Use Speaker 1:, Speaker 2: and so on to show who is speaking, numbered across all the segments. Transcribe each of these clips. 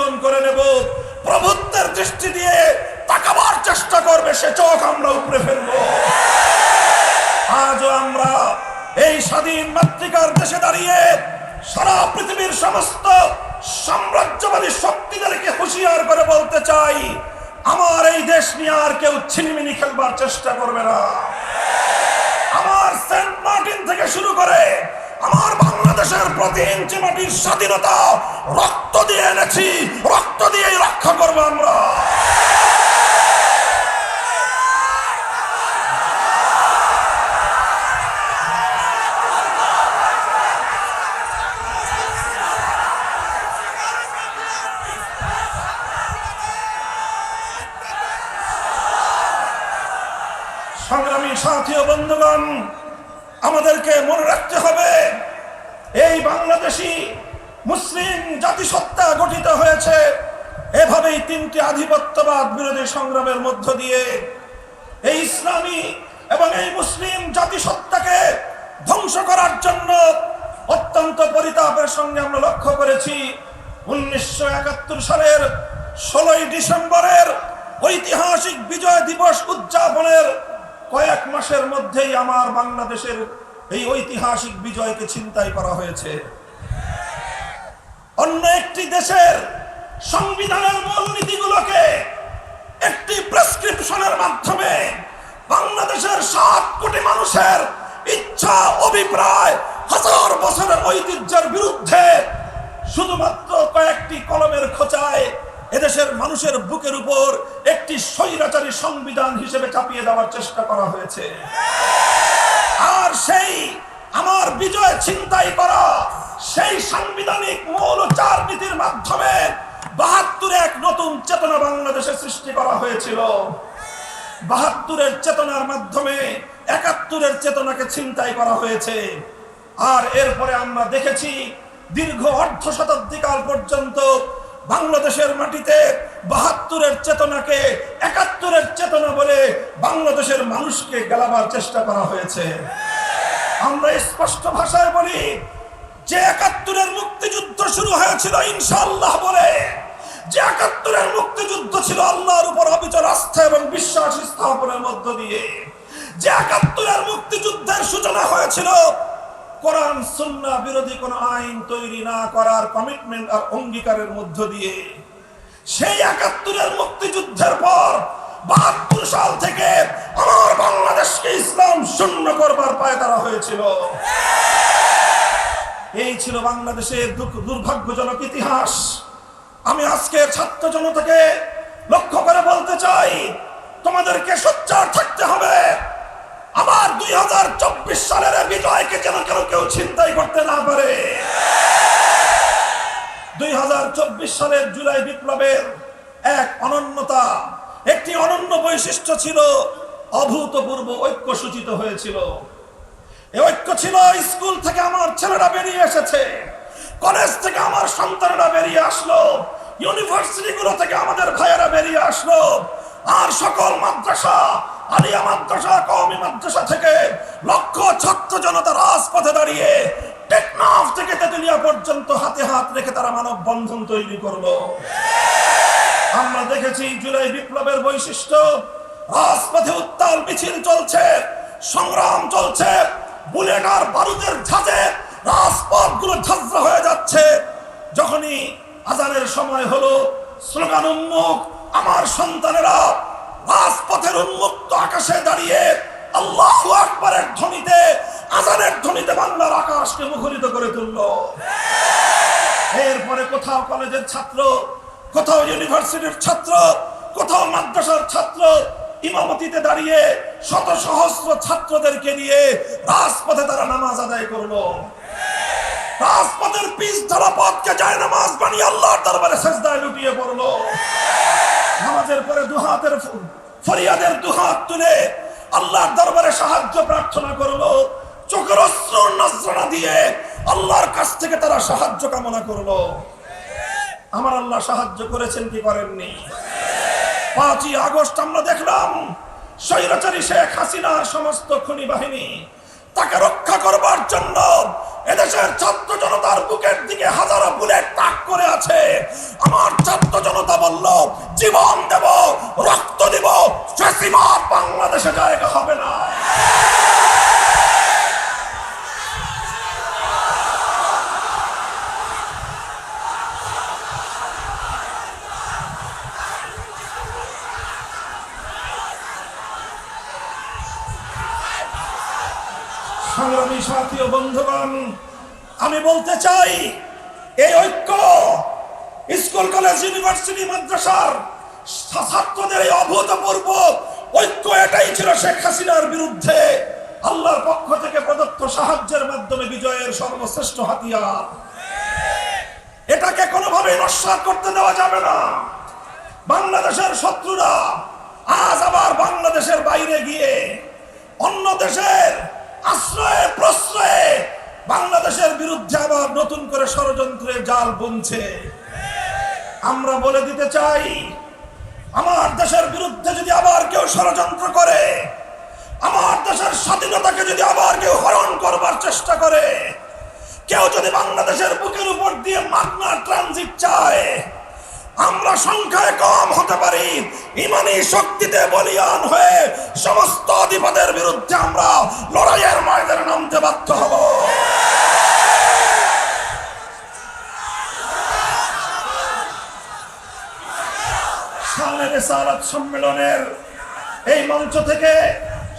Speaker 1: গ্রহণ করে নেব, প্রভুত্বের দৃষ্টি দিয়ে তাকাবার চেষ্টা করবে, সে চোখ আমরা উপরে ফেলবো। আজও আমরা এই স্বাধীন মাতৃকার দেশে দাঁড়িয়ে সারা পৃথিবীর সমস্ত সাম্রাজ্যবাদী শক্তিদেরকে হুঁশিয়ার করে বলতে চাই, আমার এই দেশ নিয়ে আর কেউ ছিনিমিনি খেলবার চেষ্টা করবে না। আমার সেন্ট মার্টিন থেকে শুরু করে আমার বাংলাদেশের প্রতি ইঞ্চি মাটির স্বাধীনতা রক্ত দিয়ে এনেছি, রক্ত দিয়েই রক্ষা করবো আমরা। সংগ্রামী সাথী ও বন্ধুগণ, আমাদেরকে মনে রাখতে হবে, এই বাংলাদেশি মুসলিম জাতিসত্তা গঠিত হয়েছে এভাবেই তিনটি আধিপত্যবাদ বিরোধী সংগ্রামের মধ্য দিয়ে। এই ইসলামী এবং এই মুসলিম জাতিসত্তাকে ধ্বংস করার জন্য অত্যন্ত পরিতাপের সঙ্গে আমরা লক্ষ্য করেছি 1971 সালের 16 ডিসেম্বরের ঐতিহাসিক বিজয় দিবস উদযাপনের কয়েক মাসের মধ্যেই আমার বাংলাদেশের এই ঐতিহাসিক বিজয়কে ছিনতাই করা হয়েছে। অন্য একটি দেশের সংবিধানের মূলনীতিগুলোকে একটি প্রেসক্রিপশনের মাধ্যমে বাংলাদেশের 7 কোটি মানুষের ইচ্ছা, অভিপ্রায়, হাজার বছরের ঐতিহ্যের বিরুদ্ধে শুধুমাত্র কয়েকটি কলমের খোঁচায় এদেশের মানুষের বুকের উপর একটি স্বৈরাচারী সংবিধান হিসেবে চাপিয়ে দেওয়ার চেষ্টা করা হয়েছে। আর সেই আমার বিজয় ছিনতাই করা সেই সাংবিধানিক মৌল 4 নীতির মাধ্যমে 72 এক নতুন চেতনা বাংলাদেশে সৃষ্টি করা হয়েছিল। 72-এর চেতনার মাধ্যমে 71-এর চেতনাকে ছিনতাই করা হয়েছে। আর এরপরে আমরা দেখেছি দীর্ঘ অর্ধ শতাব্দীকাল পর্যন্ত বাংলাদেশের মাটিতে 72-এর চেতনাকে 71-এর চেতনা বলে বাংলাদেশের মানুষকে গেলাবার চেষ্টা করা হয়েছে। আমরা স্পষ্ট ভাষায় বলি যে 71-এর মুক্তিযুদ্ধ শুরু হয়েছিল ইনশাআল্লাহ বলে, যে 71-এর মুক্তিযুদ্ধ ছিল আল্লাহর উপর অবিচল আস্থা এবং বিশ্বাস স্থাপনের মধ্য দিয়ে, যে 71-এর মুক্তিযুদ্ধের সূচনা হয়েছিল কোরআন সুন্নাহ বিরোধী কোন আইন তৈরি না করার কমিটমেন্ট আর অঙ্গীকারের মধ্য দিয়ে, সেই 71-এর মুক্তিযুদ্ধের পর 72 সাল থেকে আমার বাংলাদেশকে ইসলাম শূন্য করবার পায়তারা হয়েছিল। এই ছিল বাংলাদেশের দুর্ভাগ্যজনক ইতিহাস। আমি আজকের ছাত্র জনতাকে লক্ষ্য করে বলতে চাই, তোমাদেরকে সোচ্চার থাকতে হবে। আবার 2024 সালের বিজয়কে যেন কেউ ছিনতাই করতে না পারে। 2024 সালের জুলাই বিপ্লবের এক অনন্যতা, একটি অনন্য বৈশিষ্ট্য ছিল, অভূতপূর্ব ঐক্য সূচিত হয়েছিল। এই ঐক্য ছিল, স্কুল থেকে আমার ছেলেরা বেরিয়ে এসেছে, কলেজ থেকে আমার সন্তানেরা বেরিয়ে আসলো, ইউনিভার্সিটিগুলো থেকে আমাদের ভাইয়েরা বেরিয়ে আসলো, আর সকল মাদ্রাসা, আলিয়া মাদ্রাসা, কওমি মাদ্রাসা থেকে লক্ষ ছাত্র জনতা রাজপথে দাঁড়িয়ে টেকনাফ থেকে তেতুলিয়া পর্যন্ত হাতে হাত রেখে তারা মানববন্ধন তৈরি করলো। আমরা দেখেছি জুলাই বিপ্লবের বৈশিষ্ট্য, রাজপথে উত্তাল মিছিল চলছে, সংগ্রাম চলছে, বুলেট আর বারুদের ঝাঁজে রাজপথগুলো ঝাঁঝরা হয়ে যাচ্ছে। যখনই আজানের সময় হলো, স্লোগান উন্মুখ আমার সন্তানেরা রাজপথের উন্মুক্ত আকাশে দাঁড়িয়ে আল্লাহু আকবারের ধ্বনিতে, আজানের ধ্বনিতে বাংলার আকাশকে মুখরিত করে তুলল। এরপরে কোথাও কলেজের ছাত্র, কোথাও ইউনিভার্সিটির ছাত্র, কোথাও মাদ্রাসার ছাত্র ইমামতিতে দাঁড়িয়ে শত সহস্র ছাত্রদেরকে নিয়ে রাজপথে তারা নামাজ আদায় করলো। রাজপথের পিচ ধরা পথকে যায় নামাজ বানিয়ে আল্লাহর দরবারে সিজদায় লুটিয়ে পড়লো। নামাজের পরে দুহাতের ফরিয়াদের দুহাত তুলে আল্লাহর দরবারে সাহায্য প্রার্থনা করলো। চোখের অশ্রু নজরানা দিয়ে আল্লাহর কাছ থেকে তারা সাহায্য কামনা করলো। আমার আল্লাহ সাহায্য করেছেন কি করেননি? 5ই আগস্ট আমরা দেখলাম স্বৈরাচারী শেখ হাসিনার সমস্ত খুনি বাহিনী তাকে রক্ষা করবার জন্য এদেশের ছাত্র জনতার বুকের দিকে হাজারো বুলেট তাক করে আছে। আমার ছাত্র সংগ্রামী সাথী ও বন্ধুগণ, আমি বলতে চাই এই ঐক্য স্কুল কলেজ ইউনিভার্সিটি মাদ্রাসার ছাত্রদের এই অভূতপূর্ব ঐক্য এটাই ছিল শেখ হাসিনার বিরুদ্ধে আল্লাহর পক্ষ থেকে প্রদত্ত সাহায্যের মাধ্যমে বিজয়ের সর্বশ্রেষ্ঠ হাতিয়ার। এটাকে কোনোভাবেই নস্যাৎ করতে দেওয়া যাবে না। বাংলাদেশের শত্রুরা আজ আবার বাংলাদেশের বাইরে গিয়ে অন্য দেশের আশ্রয়ে প্রশ্রয়ে বাংলাদেশের বিরুদ্ধে আবার নতুন করে ষড়যন্ত্রের জাল বুনছে। আমরা বলে দিতে চাই, আমার দেশের বিরুদ্ধে যদি আবার কেউ ষড়যন্ত্র করে, আমার দেশের স্বাধীনতাকে যদি আবার কেউ হরণ করবার চেষ্টা করে, কেউ যদি বাংলাদেশের বুকের উপর দিয়ে মাগনা ট্রানজিট চায়, আমরা সংখ্যায় কম হতে পারি, ইমানি শক্তিতে বলিয়ান হয়ে সমস্ত অধিপদের বিরুদ্ধে আমরা লড়াইয়ের ময়দানে নামতে বাধ্য হব। শানে রিসালাত সম্মেলনের এই মঞ্চ থেকে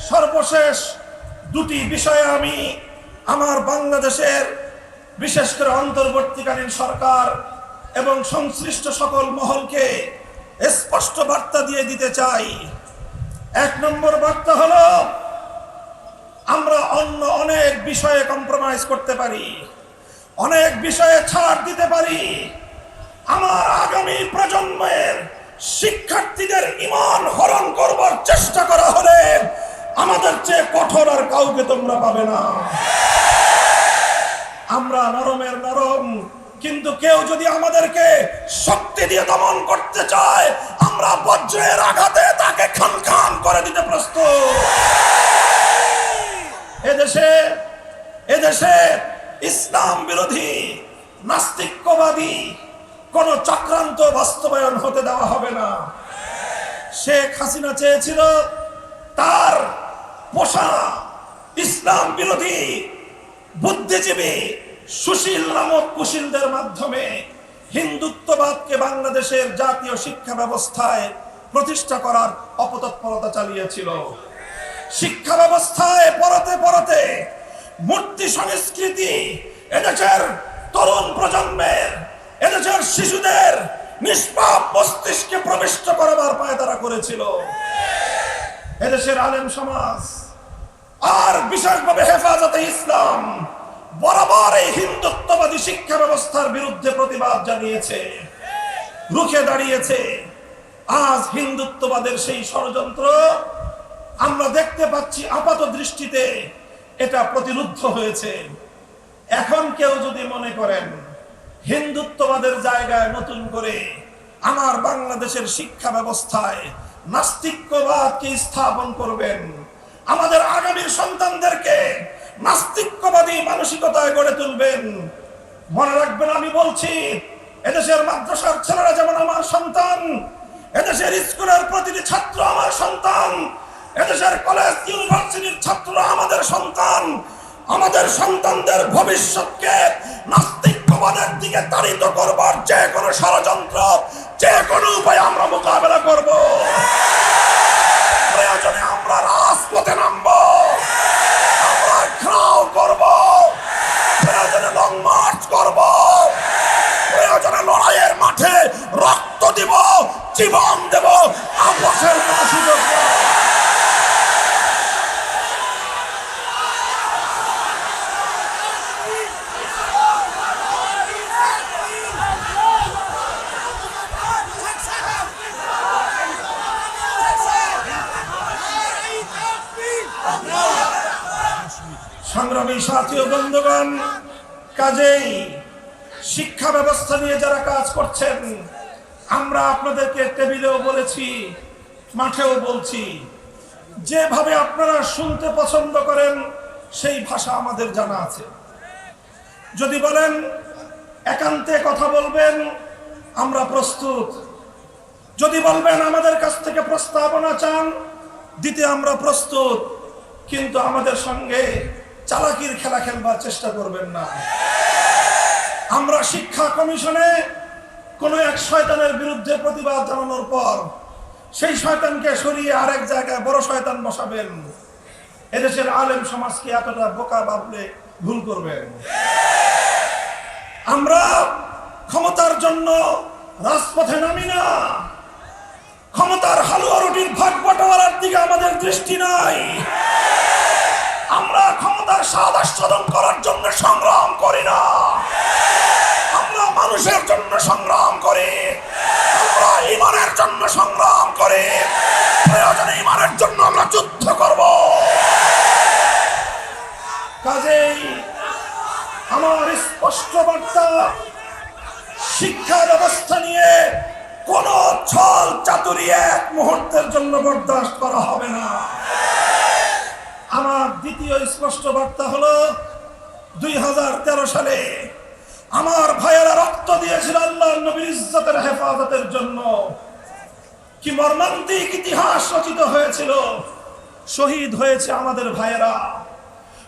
Speaker 1: সর্বশেষ দুটি বিষয়ে আমি আমার বাংলাদেশের বিশেষ করে অন্তর্বর্তীকালীন সরকার এবং সংশ্লিষ্ট সকল মহলকে স্পষ্ট বার্তা দিয়ে দিতে চাই। এক নম্বর বার্তা হলো, আমরা অন্য অনেক বিষয়ে কম্প্রোমাইজ করতে পারি, অনেক বিষয়ে ছাড় দিতে পারি। আমার আগামী প্রজন্মের শিক্ষার্থীদের ঈমান হরণ করবার চেষ্টা করা হলে আমাদের চেয়ে কঠোর আর কাউকে তোমরা পাবে না। আমরা নরমের নরম, কিন্তু কেউ যদি আমাদেরকে শক্তি দিয়ে দমন করতে চায়, আমরা বজ্রের আঘাতে তাকে খান খান করে দিতে প্রস্তুত। এদেশে ইসলাম বিরোধী নাস্তিক্যবাদী কোন চক্রান্ত বাস্তবায়ন হতে দেওয়া হবে না। শেখ হাসিনা চেয়েছিল তার পোষা ইসলাম বিরোধী বুদ্ধিজীবী সুশীল নামক কুশীলদের মাধ্যমে হিন্দুত্ববাদকে বাংলাদেশের জাতীয় শিক্ষা ব্যবস্থায় প্রতিষ্ঠা করার অপতৎপরতা চালিয়েছিল। শিক্ষা ব্যবস্থায় পরতে পরতে মূর্তি সংস্কৃতি এদেশের তরুণ প্রজন্মের, এদেশের শিশুদের নিষ্পাপ মস্তিষ্কে প্রবিষ্ট করাবার পায়তারা করেছিল। এদেশের আলেম সমাজ আর বিশেষভাবে হেফাজতে ইসলাম বরাবর এই হিন্দুত্ববাদী শিক্ষা ব্যবস্থার বিরুদ্ধে প্রতিবাদ জানিয়েছে, রুখে দাঁড়িয়েছে। আজ হিন্দুত্ববাদের সেই ষড়যন্ত্র আমরা দেখতে পাচ্ছি, আপাত দৃষ্টিতে এটা প্রতিরুদ্ধ হয়েছে। এখন কেউ যদি মনে করেন হিন্দুত্ববাদের জায়গায় নতুন করে আমার বাংলাদেশের শিক্ষা ব্যবস্থায় নাস্তিক্যবাদকে স্থাপন করবেন, আমাদের আগামীর সন্তানদেরকে নাস্তিক্যবাদী মানসিকতায় গড়ে তুলবেন, মনে রাখবেন আমি বলছি, এদেশের মাদ্রাসার ছেলেরা যেমন আমার সন্তান, এদেশের স্কুলের প্রতিটি ছাত্র আমার সন্তান, এদেশের কলেজ ইউনিভার্সিটির ছাত্ররা আমাদের সন্তান। আমাদের সন্তানদের ভবিষ্যৎকে নাস্তিক্যবাদের দিকে তাড়িত করবার যে কোনো ষড়যন্ত্র, যে কোনো উপায় আমরা মোকাবেলা করব। প্রয়োজনে আমরা রাজপথে নামব, আমরা ঘেরাও করব, প্রয়োজনে লং মার্চ করব, প্রয়োজনে লড়াইয়ের মাঠে রক্ত দিব, জীবন দেব, আপোষের কোনো সুযোগ নেই। সংগ্রামী সাথী ও বন্ধুগণ, কাজেই শিক্ষা ব্যবস্থা নিয়ে যারা কাজ করছেন, আমরা আপনাদেরকে টেবিলেও বলেছি, মাঠেও বলছি, যেভাবে আপনারা শুনতে পছন্দ করেন সেই ভাষা আমাদের জানা আছে। যদি বলেন একান্তে কথা বলবেন, আমরা প্রস্তুত। যদি বলবেন আমাদের কাছ থেকে প্রস্তাবনা চান, দিতে আমরা প্রস্তুত। কিন্তু আমাদের সঙ্গে চালাকির খেলা খেলবার চেষ্টা করবেন না। আমরা শিক্ষা কমিশনে কোন এক শয়তানের বিরুদ্ধে প্রতিবাদ জানানোর পর সেই শয়তানকে সরিয়ে আরেক জায়গায় বড় শয়তান বসাবেন, এদেশের আলেম সমাজকে এতটা বোকা ভাবলে ভুল করবেন। আমরা ক্ষমতার জন্য রাজপথে নামি না, ক্ষমতার হালুয়া রুটির ভাগ বাটোয়ারার দিকে আমাদের দৃষ্টি নাই। আমরা ক্ষমতার স্বাদ আস্বাদন করার জন্য সংগ্রাম করি না, আমরা মানুষের জন্য সংগ্রাম করি, আমরা ঈমানের জন্য সংগ্রাম করি, প্রয়োজনে ঈমানের জন্য আমরা যুদ্ধ করব। কাজেই আমার স্পষ্ট বার্তা, শিক্ষা ব্যবস্থা নিয়ে কোন ছল চাতুরি এক মুহূর্তের জন্য বরদাস্ত করা হবে না। আমার দ্বিতীয় স্পষ্ট বার্তা হলো 2013 সালে আমার ভাইয়েরা রক্ত দিয়েছিল আল্লাহর নবীর ইজ্জতের হেফাজতের জন্য। কি মর্মান্তিক ইতিহাস রচিত হয়েছিল। শহীদ হয়েছে আমাদের ভাইয়েরা,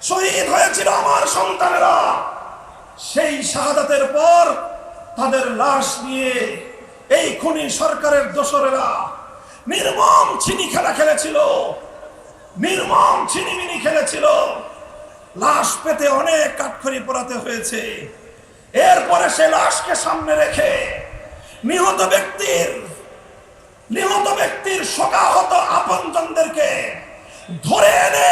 Speaker 1: শহীদ হয়েছিল আমার সন্তানেরা। সেই শাহাদাতের পর তাদের লাশ নিয়ে এই খুনি সরকারের দোসরেরা নির্মম ছিনি খেলা খেলেছিল, নির্মম ছিনিমিনি খেলেছিল। লাশ পেতে অনেক কাঠখড়ি পোড়াতে হয়েছে। এরপরে সে লাশকে সামনে রেখে নিহত ব্যক্তির শোকাহত আপনজনদেরকে ধরে এনে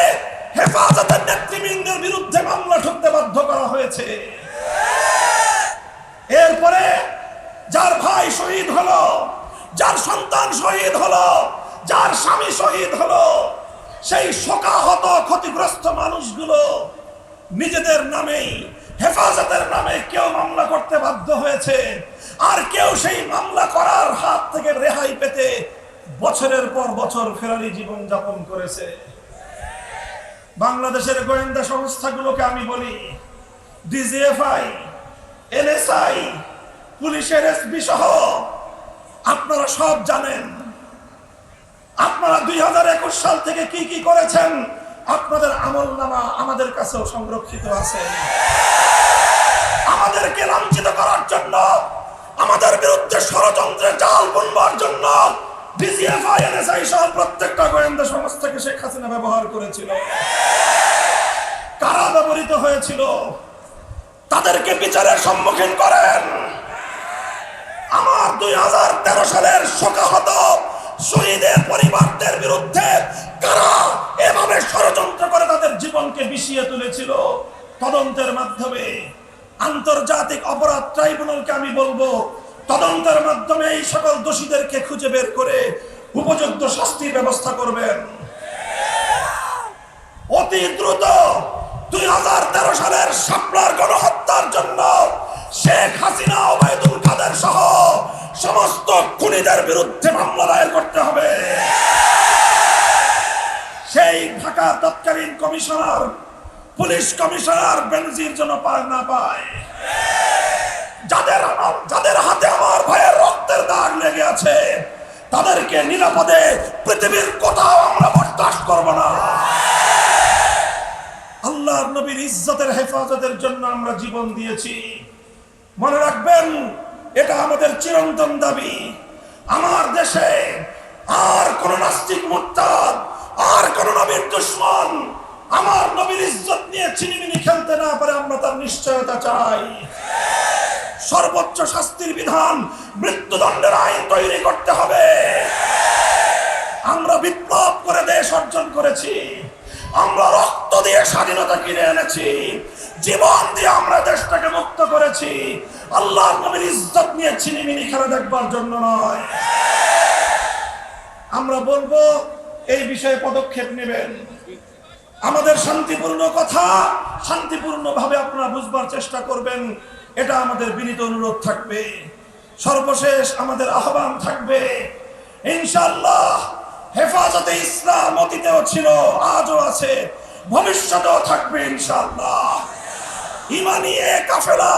Speaker 1: হেফাজতের নেতৃবৃন্দের বিরুদ্ধে মামলা ঠুকতে বাধ্য করা হয়েছে। এরপরে যার ভাই শহীদ হলো, যার সন্তান শহীদ হলো, যার স্বামী শহীদ হলো, সেই শোকাহত ক্ষতিগ্রস্ত মানুষগুলো নিজেদের নামেই, হেফাজতের নামে কেউ মামলা করতে বাধ্য হয়েছে, আর কেউ সেই মামলা করার হাত থেকে রেহাই পেতে বছরের পর বছর ফেরারি জীবন যাপন করেছে। বাংলাদেশের গোয়েন্দা সংস্থাগুলোকে আমি বলি, ডিজিএফআই, এনএসআই, পুলিশের এসপি সহ আপনারা সব জানেন। আপনারা 2021 সাল থেকে কি কি করেছেন আপনাদের আমলনামা আমাদের কাছেও সংরক্ষিত আছে। আমাদেরকে লাঞ্ছিত করার জন্য, আমাদের বিরুদ্ধে ষড়যন্ত্রের জাল বুনবার জন্য ডিজিএফআই, এনএসআই সহ প্রত্যেকটা গোয়েন্দা সংস্থাকে শেখ হাসিনা ব্যবহার করেছিল। কারা ব্যবহৃত হয়েছিল তাদেরকে বিচারের সম্মুখীন করেন। আমার 2013 সালের শোকাহত শহীদের পরিবারদের বিরুদ্ধে কারা এভাবে ষড়যন্ত্র করে তাদের জীবনকে বিষিয়ে তুলেছিল, তদন্তের মাধ্যমে আন্তর্জাতিক অপরাধ ট্রাইব্যুনালকে আমি বলবো, তদন্তের মাধ্যমে এই সকল দোষীদেরকে খুঁজে বের করে উপযুক্ত শাস্তির ব্যবস্থা করবেন। অতি দ্রুত 2013 সালের শাপলার গণহত্যার জন্য শেখ হাসিনা, ওবায়দুল কাদের সহ সমস্ত খুনিদের বিরুদ্ধে মামলা দায়ের করতে হবে। সেই ঢাকা তৎকালীন কমিশনার, পুলিশ কমিশনার বেনজির যেন পার না পায়। যাদের হাতে আমার ভাইয়ের রক্তের দাগ লেগে আছে তাদেরকে নিরাপদে পৃথিবীর কোথাও আমরা বরদাস্ত করব না। আল্লাহর নবীর ইজ্জতের হেফাজতের জন্য আমরা জীবন দিয়েছি। মনে রাখবেন, এটা আমাদের চিরন্তন দাবি। আমার দেশে আর কোন নাস্তিক মুরতাদ, আর কোন নবীর দুশমন আমার নবীর ইজ্জত নিয়ে ছিনিমিনি খেলতে না পারে, আমরা তার নিশ্চয়তা চাই। সর্বোচ্চ শাস্তির বিধান, মৃত্যুদণ্ডের আইন তৈরি করতে হবে। আমরা বিপ্লব করে দেশ অর্জন করেছি, আমরা রক্ত দিয়ে স্বাধীনতা কিনে এনেছি, জীবন দিয়ে আমরা দেশটাকে মুক্ত করেছি। আল্লাহর নবীর ইজ্জত নিয়ে ছিনিমিনি খেলা দেখবার জন্য নয়। আমরা বলবো এই বিষয়ে পদক্ষেপ নেবেন। আমাদের শান্তিপূর্ণ কথা শান্তিপূর্ণভাবে আপনারা বুঝবার চেষ্টা করবেন, এটা আমাদের বিনীত অনুরোধ থাকবে। সর্বশেষ আমাদের আহ্বান থাকবে, ইনশাআল্লাহ হেফাজতে ইসলাম অতীতেও ছিল, আজও আছে, ভবিষ্যতেও থাকবে ইনশাআল্লাহ। ইমানি এক কাফেলা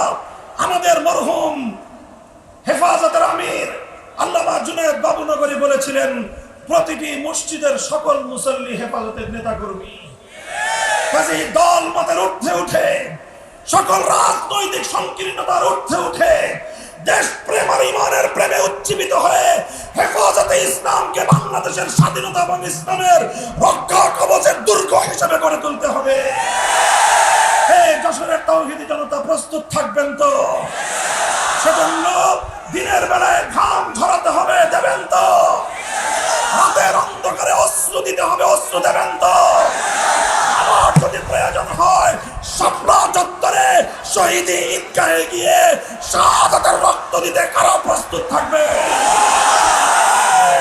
Speaker 1: আমাদের মরহুম হেফাজতের আমির আল্লামা জুনায়েদ বাবুনগরী বলেছিলেন, প্রতিটি মসজিদের সকল মুসল্লি হেফাজতের নেতাকর্মী। কাজেই দল মতের ঊর্ধ্বে উঠে, সকল রাজনৈতিক সংকীর্ণতার ঊর্ধ্বে উঠে দেশ প্রেম আর ইমানের প্রেমে উজ্জীবিত হয়ে হেফাজতে ইসলামকে বাংলাদেশের স্বাধীনতা এবং ইসলামের রক্ষা কবচের দুর্গ হিসেবে গড়ে তুলতে হবে। এই যশোরের তাওহীদি জনতা প্রস্তুত থাকবেন তো? সেজন্য দিনের বেলায় ঘাম ঝরাতে হবে, দেবেন তো? রাতের অন্ধকারে অস্ত্র দিতে হবে, অস্ত্র দেবেন তো? আমার যদি প্রয়োজন হয় শাপলা চত্বরে শহীদি ঈদগাহে গিয়ে শাহাদাতের রক্ত দিতে কারা প্রস্তুত থাকবে?